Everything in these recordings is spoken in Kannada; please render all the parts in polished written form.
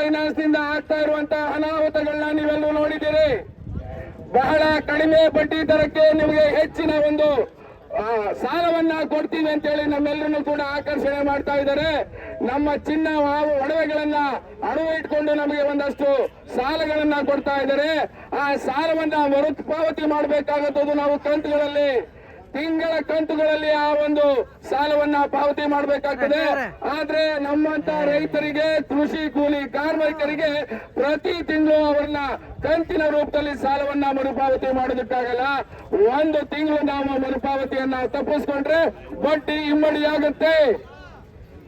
ಫೈನಾನ್ಸ್ ನಿಂದ ಆಗ್ತಾ ಇರುವಂತಹ ಅನಾಹುತಗಳನ್ನ ನೀವೆಲ್ಲರೂ ನೋಡಿದ್ದೀರಿ. ಬಹಳ ಕಡಿಮೆ ಬಡ್ಡಿ ದರಕ್ಕೆ ನಿಮಗೆ ಹೆಚ್ಚಿನ ಒಂದು ಸಾಲವನ್ನ ಕೊಡ್ತೀವಿ ಅಂತ ಹೇಳಿ ನಮ್ಮೆಲ್ಲರನ್ನು ಕೂಡ ಆಕರ್ಷಣೆ ಮಾಡ್ತಾ ಇದ್ದಾರೆ. ನಮ್ಮ ಚಿನ್ನ ಒಡವೆಗಳನ್ನ ಅಡವು ಇಟ್ಕೊಂಡು ನಮಗೆ ಒಂದಷ್ಟು ಸಾಲಗಳನ್ನ ಕೊಡ್ತಾ ಇದ್ದಾರೆ. ಆ ಸಾಲವನ್ನ ಮರುಪಾವತಿ ಮಾಡಬೇಕಾಗುತ್ತದೆ. ನಾವು ಕಂತುಗಳಲ್ಲಿ ತಿಂಗಳ ಕಂತುಗಳಲ್ಲಿ ಆ ಒಂದು ಸಾಲವನ್ನ ಪಾವತಿ ಮಾಡಬೇಕಾಗ್ತದೆ. ಆದ್ರೆ ನಮ್ಮಂತ ರೈತರಿಗೆ, ಕೃಷಿ ಕೂಲಿ ಕಾರ್ಮಿಕರಿಗೆ ಪ್ರತಿ ತಿಂಗಳು ಅವರನ್ನ ಕಂತಿನ ರೂಪದಲ್ಲಿ ಸಾಲವನ್ನ ಮರುಪಾವತಿ ಮಾಡೋದಕ್ಕಾಗಲ್ಲ. ಒಂದು ತಿಂಗಳು ನಾವು ಮರುಪಾವತಿಯನ್ನ ತಪ್ಪಿಸ್ಕೊಂಡ್ರೆ ಬಡ್ಡಿ ಇಮ್ಮಡಿಯಾಗುತ್ತೆ.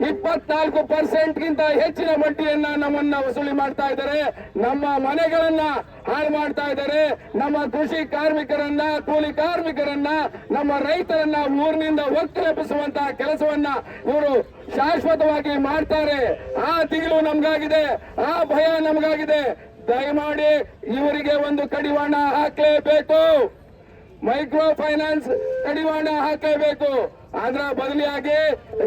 24% ಗಿಂತ ಹೆಚ್ಚಿನ ಬಡ್ಡಿಯನ್ನ ನಮ್ಮನ್ನ ವಸೂಲಿ ಮಾಡ್ತಾ ಇದ್ದಾರೆ. ನಮ್ಮ ಮನೆಗಳನ್ನ ಹಾಳು ಮಾಡ್ತಾ ಇದ್ದಾರೆ. ನಮ್ಮ ಕೃಷಿ ಕಾರ್ಮಿಕರನ್ನ, ಕೂಲಿ ಕಾರ್ಮಿಕರನ್ನ, ನಮ್ಮ ರೈತರನ್ನ ಊರಿನಿಂದ ಒಕ್ಕಲೆಬ್ಬಿಸುವಂತಹ ಕೆಲಸವನ್ನ ಇವರು ಶಾಶ್ವತವಾಗಿ ಮಾಡ್ತಾರೆ. ಆ ದಿಗಿಲು ನಮ್ಗಾಗಿದೆ, ಆ ಭಯ ನಮ್ಗಾಗಿದೆ. ದಯಮಾಡಿ ಇವರಿಗೆ ಒಂದು ಕಡಿವಾಣ ಹಾಕಲೇಬೇಕು. ಮೈಕ್ರೋ ಫೈನಾನ್ಸ್ ಕಡಿವಾಣ ಹಾಕಲೇಬೇಕು. ಅದರ ಬದಲಿಯಾಗಿ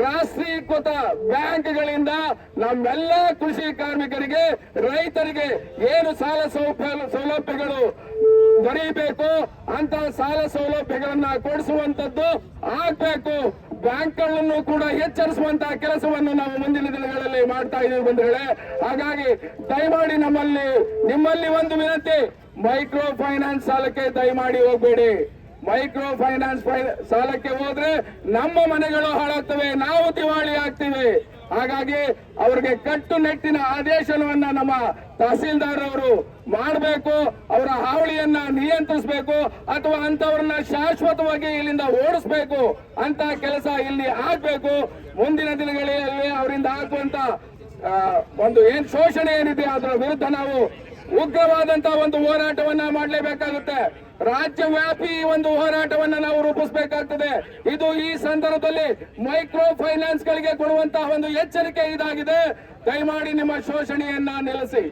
ರಾಷ್ಟ್ರೀಕೃತ ಬ್ಯಾಂಕ್ಗಳಿಂದ ನಮ್ಮೆಲ್ಲ ಕೃಷಿ ಕಾರ್ಮಿಕರಿಗೆ, ರೈತರಿಗೆ ಏನು ಸಾಲ ಸೌಲಭ್ಯಗಳು ದೊರೆಯಬೇಕು ಅಂತ ಸಾಲ ಸೌಲಭ್ಯಗಳನ್ನ ಕೊಡಿಸುವಂತದ್ದು ಆಗ್ಬೇಕು. ಬ್ಯಾಂಕ್ಗಳನ್ನು ಕೂಡ ಎಚ್ಚರಿಸುವಂತಹ ಕೆಲಸವನ್ನು ನಾವು ಮುಂದಿನ ದಿನಗಳಲ್ಲಿ ಮಾಡ್ತಾ ಇದ್ದೀವಿ ಬಂಧುಗಳೇ. ಹಾಗಾಗಿ ದಯಮಾಡಿ ನಿಮ್ಮಲ್ಲಿ ಒಂದು ವಿನಂತಿ, ಮೈಕ್ರೋ ಫೈನಾನ್ಸ್ ಸಾಲಕ್ಕೆ ದಯಮಾಡಿ ಹೋಗಬೇಡಿ. ಮೈಕ್ರೋ ಫೈನಾನ್ಸ್ ಸಾಲಕ್ಕೆ ಹೋದ್ರೆ ನಮ್ಮ ಮನೆಗಳು ಹಾಳಾಗ್ತವೆ, ನಾವು ದಿವಾಳಿ ಆಗ್ತೀವಿ. ಹಾಗಾಗಿ ಅವರಿಗೆ ಕಟ್ಟುನಿಟ್ಟಿನ ಆದೇಶವನ್ನ ನಮ್ಮ ತಹಸೀಲ್ದಾರ್ ಅವರು ಮಾಡಬೇಕು. ಅವರ ಹಾವಳಿಯನ್ನ ನಿಯಂತ್ರಿಸಬೇಕು ಅಥವಾ ಅಂತವ್ರನ್ನ ಶಾಶ್ವತವಾಗಿ ಇಲ್ಲಿಂದ ಓಡಿಸಬೇಕು ಅಂತ ಕೆಲಸ ಇಲ್ಲಿ ಆಗ್ಬೇಕು. ಮುಂದಿನ ದಿನಗಳಲ್ಲಿ ಅವರಿಂದ ಆಗುವಂತ ಒಂದು ಶೋಷಣೆ ಏನಿದೆ ಅದರ ವಿರುದ್ಧ ನಾವು ಉಗ್ರವಾದಂತಹ ಒಂದು ಹೋರಾಟವನ್ನ ಮಾಡಲೇಬೇಕಾಗುತ್ತೆ. ರಾಜ್ಯವ್ಯಾಪಿ ಒಂದು ಹೋರಾಟವನ್ನ ನಾವು ರೂಪಿಸಬೇಕಾಗ್ತದೆ. ಇದು ಈ ಸಂದರ್ಭದಲ್ಲಿ ಮೈಕ್ರೋ ಫೈನಾನ್ಸ್ ಗಳಿಗೆ ಕೊಡುವಂತಹ ಒಂದು ಎಚ್ಚರಿಕೆ ಇದಾಗಿದೆ. ದಯಮಾಡಿ ನಿಮ್ಮ ಶೋಷಣೆಯನ್ನ ನಿಲ್ಲಿಸಿ.